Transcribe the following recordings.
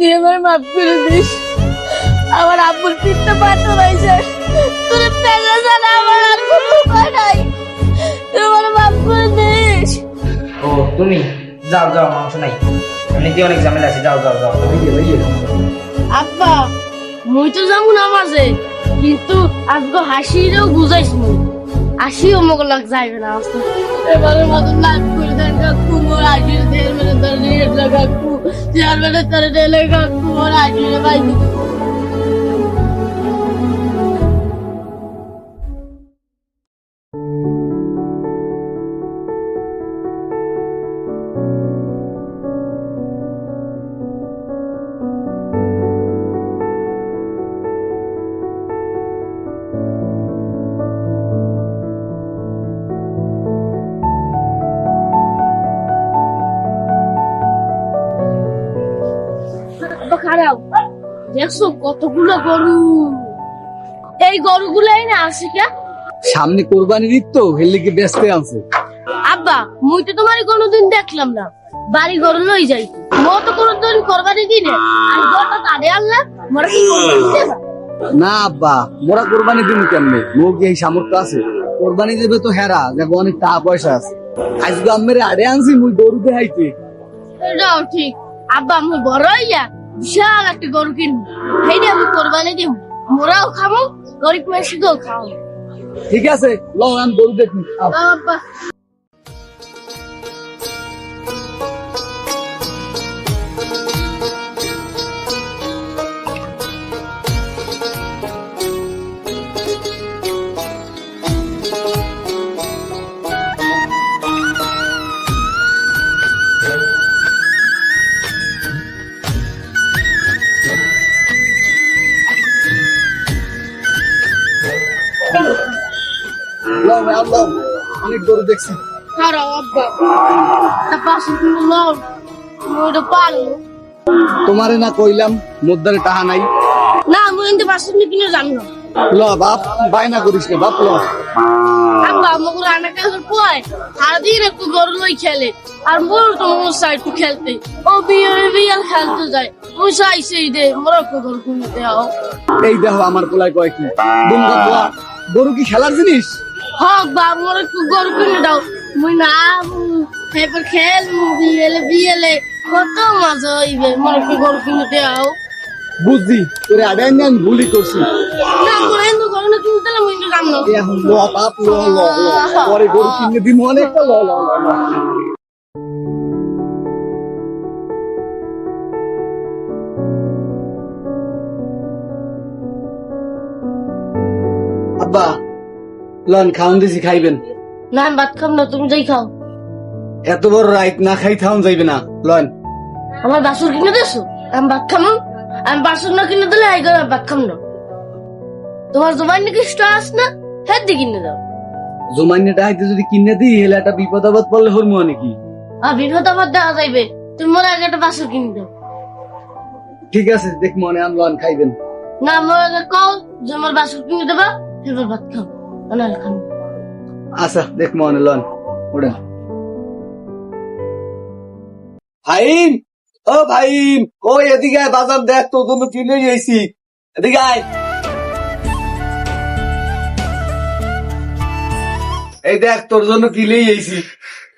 তুই আমার মাফ করে দিস। আমার আব্বুর পিঠটা পাথর হয়েছে, তোর টাকা ছাড়া আমার আর কোনো উপায় নাই, তুই আমার মাফ করে দিস। ও তুমি যাও যাও, মাংস নাই, এমনিতে অনেক ঝামেলা আছে, যাও যাও যাও। আব্বা মুই তো যাবো না মাঝে, কিন্তু আজকে হাসিরেও বুঝাইস মুই, হাসিও মগ লাগ যাইবে না। এবারের মতন লাভ করে দেন কাকু, মোর হাসির দেড় মেরে তোর রেট কাকু, চার মেরে তোর ডেলে কাকু, মোর হাসিরে ভাই। খারাপ দেখছো কতগুলো গরু, এই গরুগুলাই না আসে কে সামনে কোরবানির ঈদ তো হেলিকে ব্যস্ত আছে। আব্বা মুই তো তোমার কোনোদিন দেখলাম না, বাড়ি ঘর লই যাই মো তো কোনোদিন কোরবানি দিনে, আর গরটা তারে আনলাম মোরা কি কোরবানি দেবা? না আব্বা, মোরা কোরবানি দিন কেমনে, মোর কি এই সামর্থ্য আছে? কোরবানি দেবে তো হেরা দেখো অনেক টাকা পয়সা আছে। আজকে আম্মের আড়ে আনছি মুই গরু দেখাইতে। এটাও ঠিক আব্বা, মুই বড় হইয়া বিশাল একটা গরু কিনবো, সেইটা আমি কোরবানি দিব, মোরাও খাবো গরিব মানুষকেও খাও। ঠিক আছে লও আমি গরু দেখি। আব্বা লও ভাই লও, অনেক গরু দেখছি। খারাপ আব্বা, তা পাশে কিন্তু লও মুইটা পারো তোমারে না কইলাম মোদ্দারে টাকা নাই। না, মুই কিন্তু পাশে কিনে জানো ল বাপ বায়না করিস না বাপ, ল। আব্বা আমাকে রান্না কাজের পয় সারাদিন একটু গরু লই খেলে, আর মোর তো মোর সাইড একটু খেলতে, ও বিয়াল খেলতে যায়, মুই চাইছি দে মোর একটু গরু কিনতে হও। এই দেখো আমার পোলায় কয় কি দুমকা পোয়া, গরু কি খেলার জিনিস? হক বা মোর একটু গরু কিনে দাও, মুই না এরপর খেল বিয়েলে কত মজা হইবে, মোর একটু গরু কিনতে হও। বুঝছি তোরে আড়ে আনি আমি ভুলই করছি। না করে কিন্তু গরু না কিনতে মুই কিন্তু জানো এখন ল বাপ ল ল ল, পরে গরু কিনে দিব অনেকটা, ল ল ল। আব্বা লন খাওন দিছি খাইবেন? না আমি ভাত খাম না, তুমি যাই খাও। এত বড় রাইত না খাই থাউন যাইবে না, লন। আমার বাসুর কিনে দেছো, আমি ভাত খামো, আমি বাসুর না কিনে দিলে এই ঘরে ভাত খাম না। তোমার জমাই নাকি স্টাস না, হ্যাঁ দি কিনে দাও। জমাইনেটা হাইতে যদি কিনে দিই হেলে একটা বিপদ আপদ পড়লে হরমু নাকি? আর বিপদ আমার দেখা যাইবে, তুমি মনে আগে একটা বাসুর কিনে দাও। ঠিক আছে দেখ মনে আন, লন খাইবেন। না আমার আগে কও যে আমার বাসুর কিনে দেবা, এবার ভাত খাও, নাহলে খাম। আচ্ছা দেখ মনে, লন ওড়েন। ভাইম ও ভাইম, ও এদিকে আয়, বাজার দেখ তোর জন্য কিনে গেছি, এদিকে আয়। এই দেখ তোর জন্য কিনে গেছি।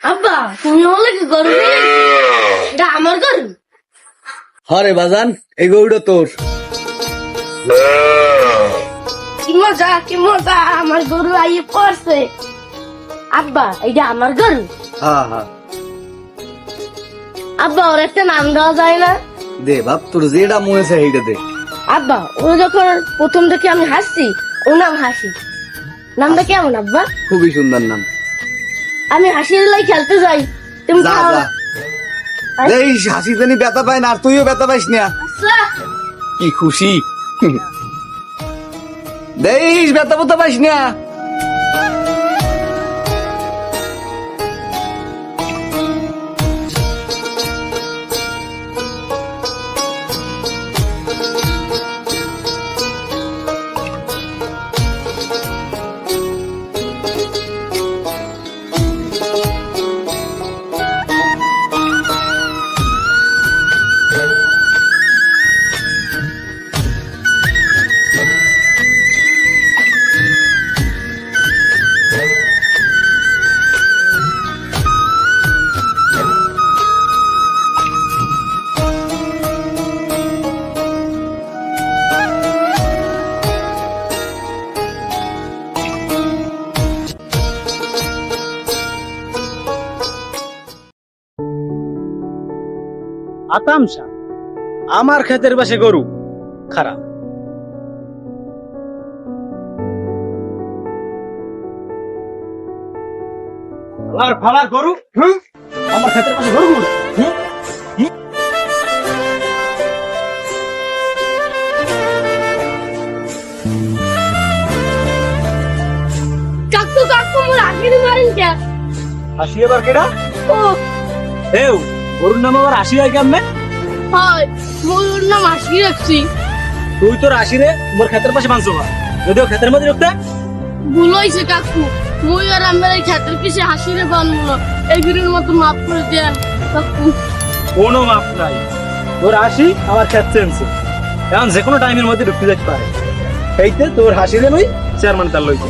আব্বা তুমি বলে কি গরু কিনে? এটা আমার গরু। হরে বাজান এই গরুটা তোর। কি মজা কি মজা, আমার গরু আইয়ে পড়ছে। আব্বা এইটা আমার গরু। হ্যাঁ হ্যাঁ আব্বা ওর একটা নাম দেওয়া যায় না? দে বাপ, তোর যেটা মনে আছে সেইটা দে। আব্বা ও যখন প্রথম থেকে আমি হাসছি, ও নাম হাসি, নামটা কেমন আব্বা? খুবই সুন্দর নাম। আমি হাসির লাই খেলতে যাই, তুমি যা খাও। যা, এই হাসি জানি ব্যথা পায় না, আর তুইও ব্যথা পাইস না। আচ্ছা। কি খুশি দেখিস, ব্যথা ব্যথা পাইস না। আতামসা আমার ক্ষেতের পাশে গরু খারাপ। ফালার ফালার গরু, আমার ক্ষেতের পাশে গরু গরু। কাকু কাকু মোর আখিরে মারেন কে? হাসি এবার কেডা? ও এও গরুর নাম আবার হাসি হয় কেমনে? হয় মোর নাম আশি রাখছি। তুই তোর হাসি রে মোর ক্ষেতের পাশে বাঁধছো না, যদিও ক্ষেতের মধ্যে ঢুকতে। ভুল হয়েছে কাকু, মুই আর আমার এই খাতের পিছে হাসিরে বানবো না, এই গিরির মতো মাফ করে দেন কাকু। কোনো মাপ নাই, তোর হাসি আমার ক্ষেত চেনছে, এখন যে কোনো টাইমের মধ্যে ঢুকতে যেতে পারে। এইতে তোর হাসি রে লই চেয়ারম্যান তার লইছে।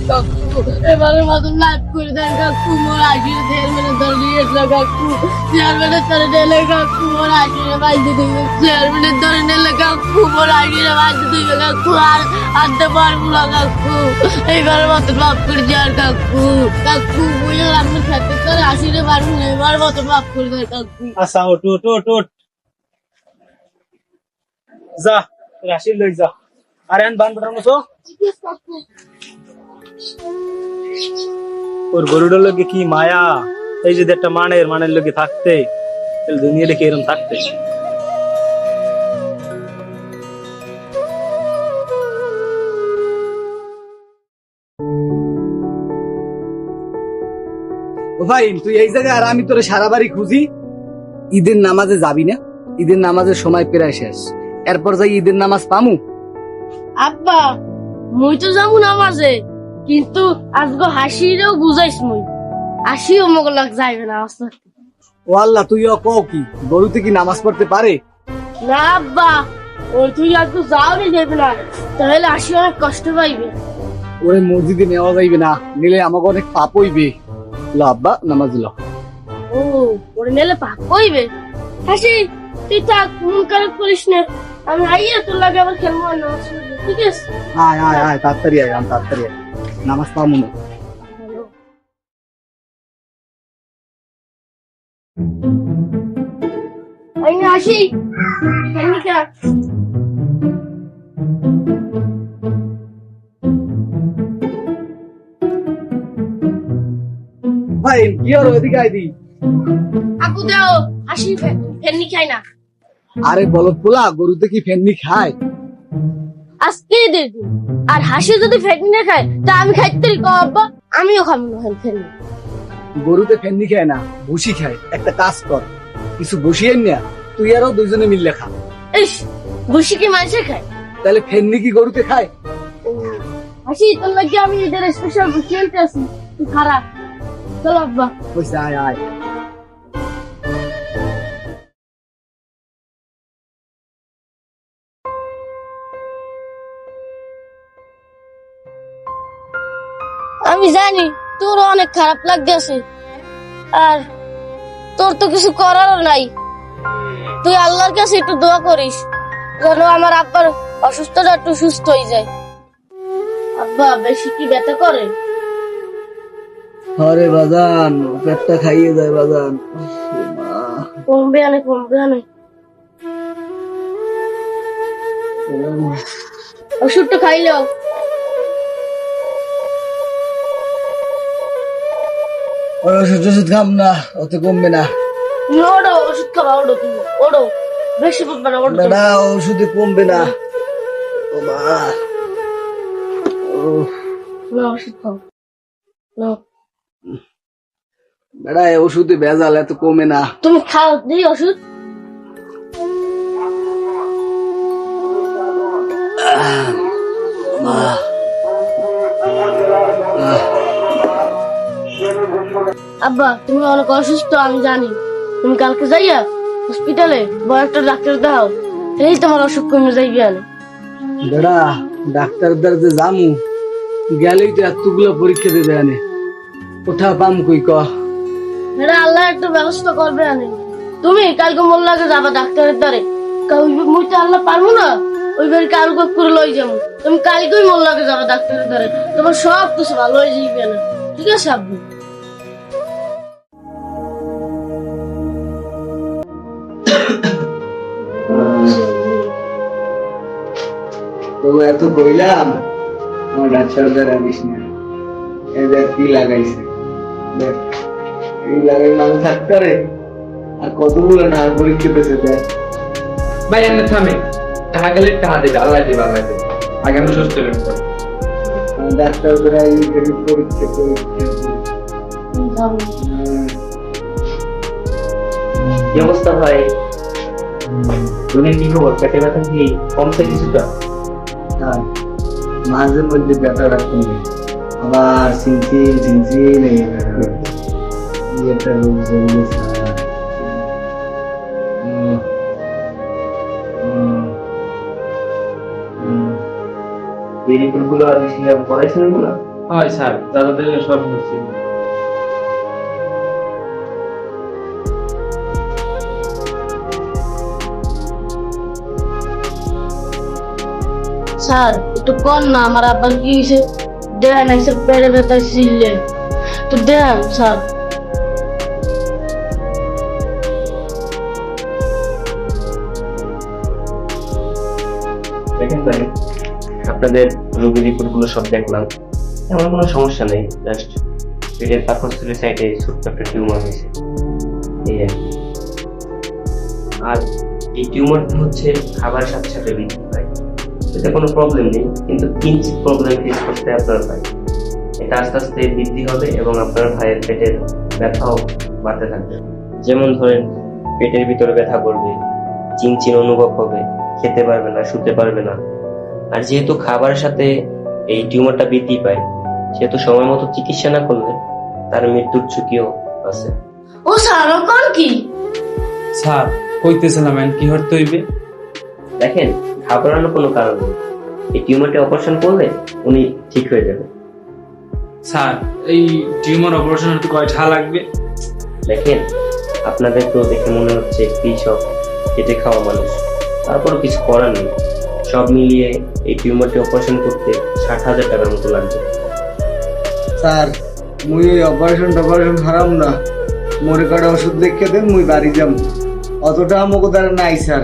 কাকু এবারে মতো মাফ করে দেন কাকু, মোর হাসিরে দেড় মিনিট ধরে দিয়েছিল কাকু, চেয়ারম্যানের ধরে নিলে কাকু, মোর হাসিরে বাজতে দিবে, চেয়ারম্যানের ধরে নিলে কাকু, মোর হাসিরে বাজতে দিবে কাকু, আর আনতে পারবো না কাকু, এইবারের মতো মাফ করে দেন কাকু। কাকু মুই আর আপনার সাথে করে হাসিরে পারবো না, এবার মতো মাফ করে দেন কাকু। আচ্ছা ওট ওট ওট ওট, যা তোর হাসি লই যা। আর এখন বান পাঠানো তো ঠিক আছে কাকু। ওর গরুটার লোকে কি মায়া, এই যদি একটা মানের লোকে থাকতে তাহলে দুনিয়া দেখে এরকম থাকতে। ও ভাই তুই এই জায়গায় আর আমি তোরে সারা বাড়ি খুঁজি। ঈদের নামাজে যাবি না? ঈদের নামাজের সময় প্রায় শেষ, এরপর যাই ঈদের নামাজ পামু? আব্বা মুই তো যাবো নামাজে, কিন্তু আজকে হাসিরেও বুঝাইস মুই, হাসিও মগলাক যাইবে না আস্তে আস্তে। ও আল্লাহ, তুইও কও কি গরুতে কি নামাজ পড়তে পারে? না আব্বা, ওই তুই আজকে যাও নি যাবে না, তাহলে হাসি অনেক কষ্ট পাইবে। ওরে মসজিদে নেওয়া যাইবে না, নিলে আমাকে অনেক পাপ হইবে। ল আব্বা নামাজ ল। ও ওরে নেলে পাপ হইবে? হাসি তুই থাক, মন খারাপ করিস না, আমি আইয়া তোর লাগে আবার খেলবো না, ঠিক আছে? আয় আয় আয় তাড়াতাড়ি আয়, আমি তাড়াতাড়ি আয়, নামাজ পামু না। এই না হাসি, এমনি খেল। ভাই কি আর ওইদিকে আই দি। আকু দাও, হাসি ফেরনি খাই না। আরে বলদ পোলা, গরুতে কি ফেননি খায়? আজকে দেখবি, আর হাসি যদি ফেরনি না খায় তা আমি খাইতে কও আব্বা, আমিও খাবো না ফেরনি। গরুতে ফেননি খায় না, ভুসি খায়। একটা কাজ কর, কিছু বসিয়ে না, তুই আরো দুইজনে মিললে খা। ইস, ভুসি কি মানুষে খায়? তাহলে ফেননি কি গরুতে খায়? হাসি তোর লাগে আমি এদের স্পেশাল ভুসি আনতে আসি, তুই খারাপ। চলো আব্বা। বলছে আয় আয়। আমি জানি তোর অনেক খারাপ লাগতেছে, আর তোর তো কিছু করার নাই, তুই আল্লাহর কাছে একটু দোয়া করিস যেন আমার আব্বার অসুস্থটা একটু সুস্থ হয়ে যায়। আব্বা বেশি কি ব্যথা করে? আরে বাজান, পেটটা খাইয়ে যায় বাজান। কমবে আনে কমবে আনে, ওষুধটা খাইলেও। ওই ওষুধ টষুধ খাম না, ওতে কমবে না। তুমি ওড়ো, ওষুধ খাবা, ওড়ো তুমি ওড়ো, বেশি বুঝবে না, ওড়ো। না ওষুধে কমবে না। ও মা, না ওষুধ খাও না, বেড়া ওষুধে ভেজাল, এত কমে না। তুমি খাও দিই ওষুধ। আব্বা তুমি অনেক অসুস্থ আমি জানি, তুমি কালকে যাইয়া হসপিটালে বড় একটা ডাক্তার দেখাও, এই তোমার অসুখ কমে যাইবে আনে। বেড়া ডাক্তারদের যে জামু, গেলেই তো এতগুলো পরীক্ষা দেবে আনে, কোথা পাম কই ক? এটা আল্লাহ একটা ব্যবস্থা করবে আনে। তুমি কালকে মোর লাগে যাবা ডাক্তারের দ্বারে, মুই তো আল্লাহ পারবো না, ওই বাড়ি কালকে করে লই যাবো, তুমি কালকেই মোর লাগে যাবা ডাক্তারের দ্বারে, তোমার সব কিছু ভালো হয়ে যাইবে না, ঠিক আছে আব্বু? তো এত কইলাম আমার ডাক্তার আনিস না, এদের কি লাগাইছে দেখ, এই লাগাই মানুষ ডাক্তারে আর কতগুলো না পরীক্ষা পেয়েছে দেখ। ভাই এনে থামে, টাকা গেলে টাকা দেবে, আল্লাহ দেবে, আল্লাহ দেবে। আগে আমি সুস্থ হয়ে পড়ি। ডাক্তার পরীক্ষা কি অবস্থা ভাই? রোগীর কি খবর? পেটে ব্যথা কি কমছে কিছুটা? মাঝে মধ্যে ব্যথাটা কমে, আবার সিনসিন সিনসিন এটা রোগ জমে। এই রিপোর্টগুলো আর বেশি পড়াইছেন এগুলো? হয় স্যার, দাদাদের সব বুঝছি। স্যার একটু কর না, আমার আব্বার কি হয়েছে দেন, এসে পেটে ব্যথা ছিলে তো দেন স্যার। দেখেন ভাই, আপনাদের রোগীর রিপোর্টগুলো সব দেখলাম, এমন কোনো সমস্যা নেই, জাস্ট পেটের পাকস্থলীর সাইডে ছোট্ট একটা টিউমার হয়েছে, এই আর কি। আর এই টিউমারটা হচ্ছে খাবারের সাথে সাথে বৃদ্ধি পায়, এতে কোনো প্রবলেম নেই, কিন্তু কিঞ্চিত প্রবলেম ফেস করতে আপনার ভাই। এটা আস্তে আস্তে বৃদ্ধি হবে এবং আপনার ভাইয়ের পেটের ব্যথাও বাড়তে থাকবে। যেমন ধরেন পেটের ভিতরে ব্যথা করবে, চিনচিন অনুভব হবে, খেতে পারবে না, শুতে পারবে না। আর যেহেতু খাবারের সাথে এই টিউমারটা বৃদ্ধি পায়, সেহেতু সময় মতো চিকিৎসা না করলে তার মৃত্যুর ঝুঁকিও আছে। ও স্যার ও কোন কি? স্যার কইতেছিলাম কি হতে হইবে? দেখেন, ঘাবড়ানোর কোনো কারণ নেই, এই টিউমারটা অপারেশন করলে উনি ঠিক হয়ে যাবে। স্যার এই টিউমার অপারেশন হতে কয় টাকা লাগবে? দেখেন, আপনাদের তো দেখে মনে হচ্ছে কৃষক, খেটে খাওয়া মানুষ, তারপরও কিছু করার নেই। সব মিলিয়ে এই টিউমারটি অপারেশন করতে 60,000 টাকার মতো লাগবে। স্যার মুই অপারেশন হারাম না, মরে কাটা ওষুধ লিখে দেন, মুই বাড়ি যাম। অতটা আমাকে দ্বারা নাই স্যার,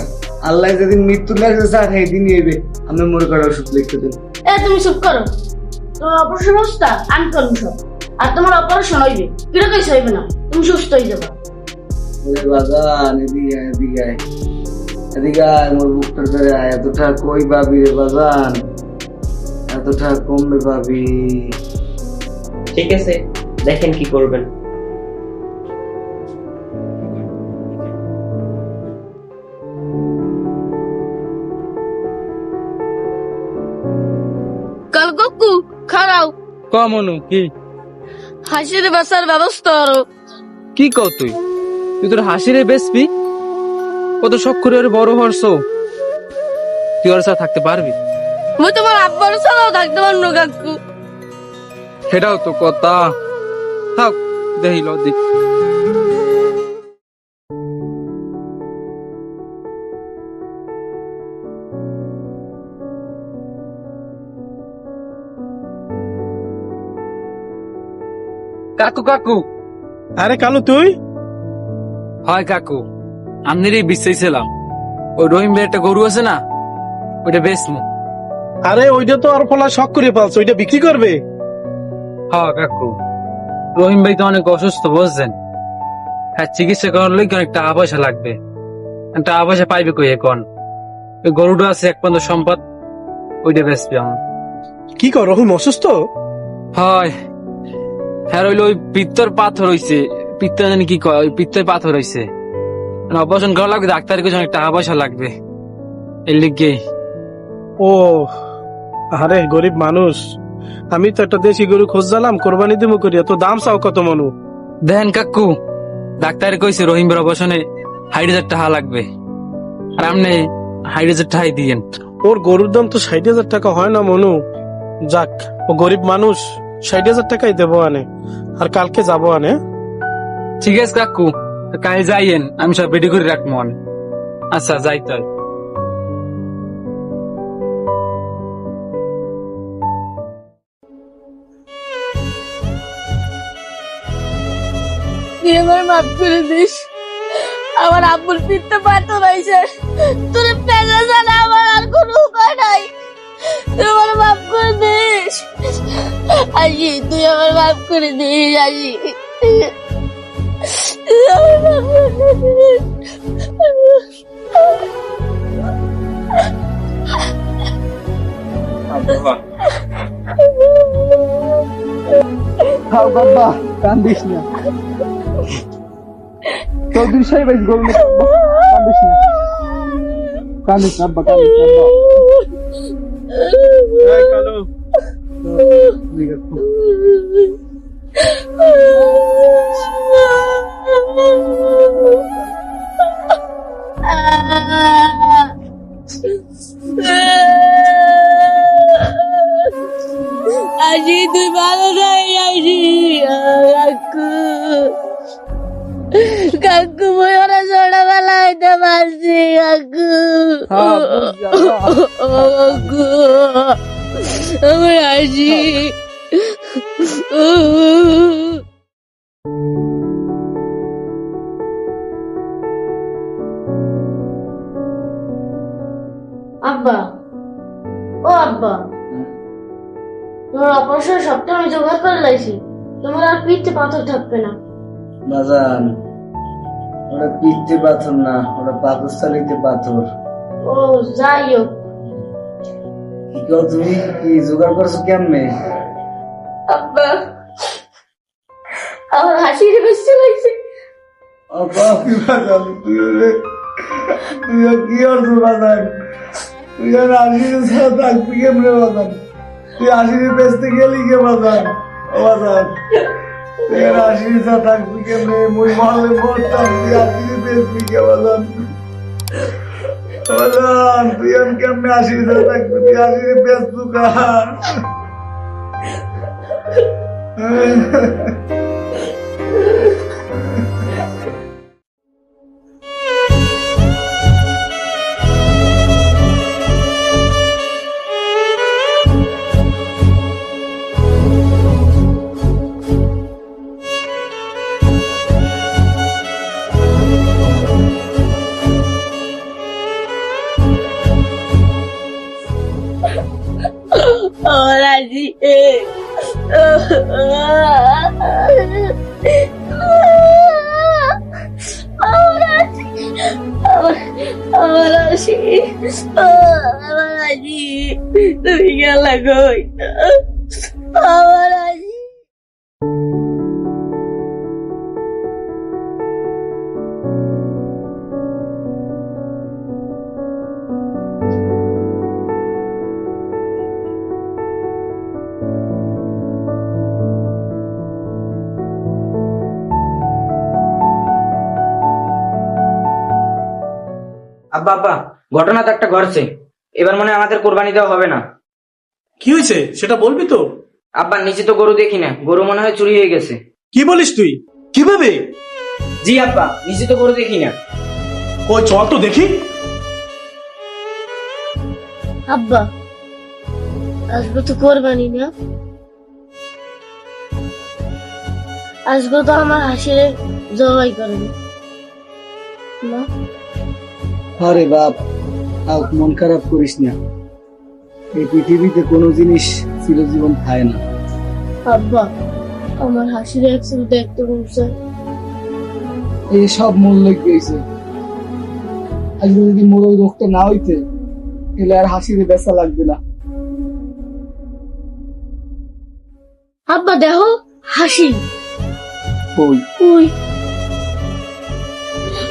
আল্লাহ যেদিন মৃত্যু লাগছে স্যার সেই দিনই হইবে, আমি মরে কাটা ওষুধ লিখে দেন। এ তুমি চুপ করো, তোমার অপারেশন অবস্থা আমি করবো সব, আর তোমার অপারেশন হইবে কিরকম কিছু হইবে না, তুমি সুস্থ হয়ে যাবে। ওরে বাজান এদিকে আয়, এদিকে আয়, এদিকে আয়, মোর বুকটার ধরে আয়। এতটা কই পাবি রে বাজান, এতটা কমবে পাবি? ঠিক আছে, দেখেন কি করবেন। কাল কাকু খারাও কমনু কি হাসির বাসার ব্যবস্থা করো। কি কও তুই? তুই তোর হাসিরে বেসবি? কত শখ করে ওর বড় হর্ষ, তুই ওর সাথে থাকতে পারবি? মুই তোমার আব্বার ছাড়াও থাকতে পারবো কাকু। সেটাও তো কথা, থাক দেখিল দেখ। কাকু কাকু, আরে কালু তুই? হয় কাকু, আমনেরই বিশ্বাসছিলাম ওই রহিম ভাই একটা গরু আছে না, ওইটা বেচমু। আরে ওইটা তো আর ফলা শখ করে পালছে, ওইটা বিক্রি করবে? হ্যাঁ কাকু, রহিম ভাই তো অনেক অসুস্থ বুঝছেন, হ্যাঁ চিকিৎসা করার লোক অনেক টাকা পয়সা লাগবে, টাকা পয়সা পাইবে কই এখন? ওই গরুটা আছে একমাত্র সম্পদ, ওইটা বেচবি আমার। কি কর, রহিম অসুস্থ? হয়, হ্যাঁ রইল ওই পিত্তর পাথর হইছে, পিত্ত জানি কি কয়, ওই পিত্তের পাথর হইছে, অপারেশন করা লাগবে, ডাক্তারের কাছে অনেক টাকা পয়সা লাগবে, এর লিগে। ও আরে গরিব মানুষ, আমি তো একটা দেশি গরু খোঁজালাম কোরবানি দিব করিয়া, তো দাম চাও কত মনু? দেখেন কাকু, ডাক্তারে কইছে রহিমের অপারেশনে 60,000 টাকা লাগবে, আর আপনি 60,000 টাকাই দিয়েন। ওর গরুর দাম তো 60,000 টাকা হয় না মনু। যাক, ও গরিব মানুষ, 60,000 টাকাই দেবো আনে, আর কালকে যাবো আনে। ঠিক আছে কাকু, কাল যাইয়েন, আমি সব রেডি করে রাখবো। আচ্ছা যাই তাই। তুই আমার মাফ করে দিস, আমার আব্বুর পিঠতে পাথর হয়েছে, তোর পেঁচা ছাড়া আমার আর কোনো উপায় নাই। তুই আমার মাফ করে দিস আজি, তুই আমার মাফ করে দিস আজি, তুই আমার মাফ করে দিস। খাও বাবা, কান্দিস না। চৌধুরী সাহেব আজ গরু নিয়ে আসবো। কান্দিস না, কান্দিস না আব্বা, কান্দিস না আব্বা। এই কালু, আজি তুই ভালো নাই আজি, কাকু কাকু মই ওরা ছোটবেলা হইতে পারছি কাকু, কাকু আমার আজি। আব্বা, ও আব্বা, তোমার অপারেশন সবটা আমি জোগাড় করে লাইছি, তোমার আর পিঠে পাথর থাকবে না। বাজান, ওটা পিঠে পাথর না, ওটা পাকস্থলীতে পাথর। ও যাই হোক কি কও তুমি, কি জোগাড় করছো কেমনে? আব্বা, আমার হাসির বেশি লাগছে। কি বাজান, তুই কি করছো বাজান? তুই আর আশির ছাড়া থাকবি কেমনে বাজান? তুই আশির বেচতে গেলি কে বাজান? ও বাজান, তুই আর আশির ছাড়া থাকবি কেমনে? মুই মরলে মরতাম, তুই আশির বেচবি কে বাজান? বাজান, তুই আর কেমনে আশির ছাড়া থাকবি? তুই আশির বেচবু কার? আমার আজি, আমার আসি, আমার আজি, তুমি গেলা কই? আমার আজি। আব্বা আব্বা, ঘটনা তো একটা ঘটছে, এবার মনে হয় আমাদের কোরবানি দেওয়া হবে না। কি হয়েছে সেটা বলবি তো? আব্বা, নিচে তো গরু দেখি না, গরু মনে হয় চুরি হয়ে গেছে। কি বলিস তুই? কিভাবে? জি আব্বা, নিচে তো গরু দেখি না। কই চল তো দেখি। আব্বা, আজকে তো কোরবানি না, আজকে তো আমার হাসিরে জবাই করেনি না। আরে বাপ, আর মন খারাপ করিস না। এই পৃথিবীতে কোনো জিনিস চিরজীবন খায় না। আব্বা, আমার হাসিরে একসাথে দেখতে বলছে, এই সব মূল্য গেছে। আজকে যদি মোর ওই রোগটা না হইতে, তাহলে আর হাসিরে বেচা লাগবে না। আব্বা দেখো হাসি, ওই ওই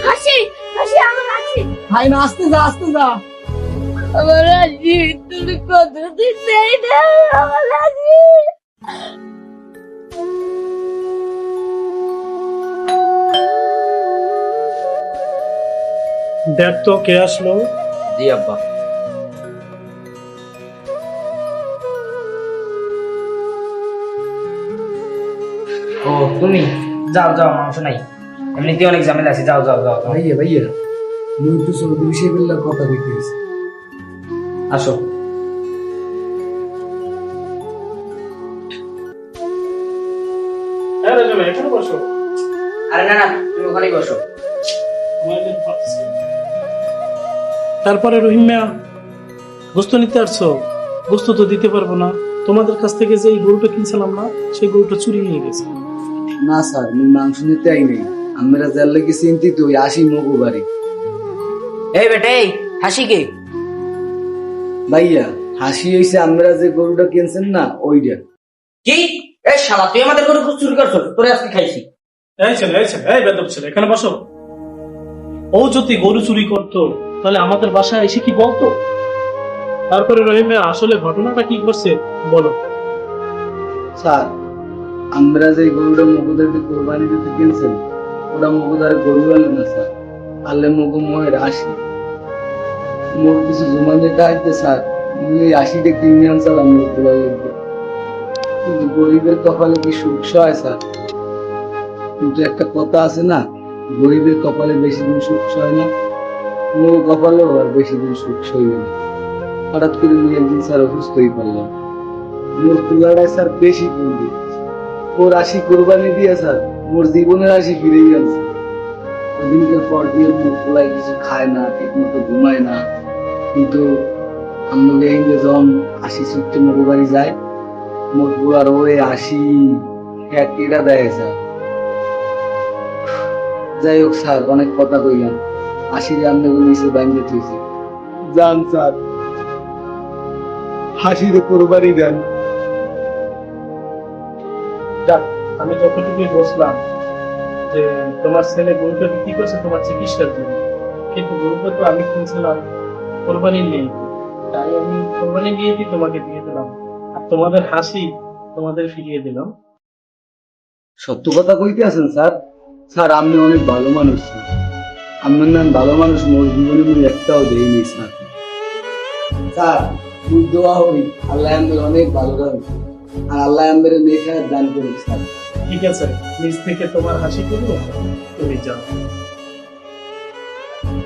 হাসি, হাসি আমার হাসি, ভাই না, আস্তে যা, আস্তে যা। আমার হাসি, তুমি কতদিন নেই না আমার হাসি। দেখ তো কে আসলো। জি আব্বা। ও তুমি যাও যাও, মাংস নাই, এমনিতে অনেক ঝামেলা আছে, যাও যাও যাও যাও। ভাইয়া ভাইয়া, মুই তো চৌধুরী সাহেবের কথা কইতেছি। আসো। এখানে বসো। আরে না না, তুমি ওখানেই বসো। তারপরে রহিম মিয়া, গোস্ত নিতে আসছো? গোস্ত তো দিতে পারবো না। তোমাদের কাছ থেকে যে এই গরুটা কিনছিলাম না, সেই গরুটা চুরি নিয়ে গেছে। না স্যার, মুই মাংস নিতে আই নাই। আমরা যার লেগে চিন্তিত ওই আসি মগু বাড়ি। এই বেটে, এই হাসি কে? ভাইয়া, হাসি হইছে আমরা যে গরুটা কিনছেন না ওইটা। কি? এই শালা, তুই আমাদের গরু চুরি করছো? তোরে আজকে খাইছি। এই ছেলে, এই বেদব ছেলে, এখানে বসো। ও যদি গরু চুরি করতো তাহলে আমাদের বাসায় এসে কি বলতো? তারপরে রহিম ভাই, আসলে ঘটনাটা কি করছে বলো। স্যার, আমরা যে গরুটা মগুদারকে কোরবানি দিতে কিনছেন, ওটা মগুদার গরু আনলে না স্যার, আনলে মগু মহের আসি। মোর কিছু জমা যেটা আসছে স্যার, এই আশিটা কিনে আনছিলাম তোলা লাগবে। কিন্তু গরিবের কপালে কি সুখ সয় স্যার? কিন্তু একটা কথা আছে না, গরিবের কপালে বেশি দিন সুখ সয় না, মোর কপালেও আর বেশি দিন সুখ সইবে না। হঠাৎ করে নিয়ে একদিন স্যার অসুস্থ হয়ে পড়লাম। মোর কুলাটায় স্যার বেশি পড়বে। ওর আশি কোরবানি দিয়ে স্যার মোর জীবনের আশি ফিরেই আনছে। ওদিনকের পর দিয়ে মোর কুলাই কিছু খায় না, ঠিক মতো ঘুমায় না। কিন্তু আমাদের এই যখন আশি ছুটতে মোর বাড়ি যায়, মোর কুলার ওই আশি কেটা দেয় স্যার। যাই হোক স্যার, অনেক কথা কইলাম। আশির আমনে নিচে ব্যাংকে তুইছে যান স্যার, হাসিরে কোরবানি দেন। যাক, আমি যতটুকু বসলাম যে তোমার ছেলে গরুটা বিক্রি করছে তোমার চিকিৎসার জন্য, কিন্তু গরুটা তো আমি কিনছিলাম কোরবানি নিয়ে, তাই আমি কোরবানি নিয়ে তোমাকে দিয়ে দিলাম, আর তোমাদের হাসি তোমাদের ফিরিয়ে দিলাম। সত্য কথা কইতে আছেন স্যার? স্যার, আপনি অনেক ভালো মানুষ স্যার। আপনার নাম ভালো মানুষ মোর জীবনে মুই একটাও দেইনি স্যার। স্যার, মুই দোয়া হই আল্লাহ আমাদের অনেক ভালো রাখুন, আর আল্লাহ আমাদের নেখায় দান করুন স্যার। ঠিক আছে, নিজ থেকে তোমার হাসি করবো, তুমি যাও।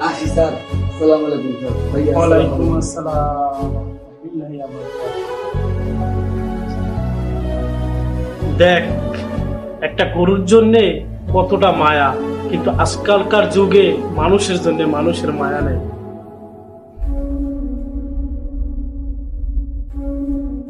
আসি স্যার, আসসালামু আলাইকুম স্যার। ভাইয়া, ওয়ালাইকুম আসসালাম। দেখ, একটা গরুর জন্য কতটা মায়া, কিন্তু আজকালকার যুগে মানুষের জন্য মানুষের মায়া নেই।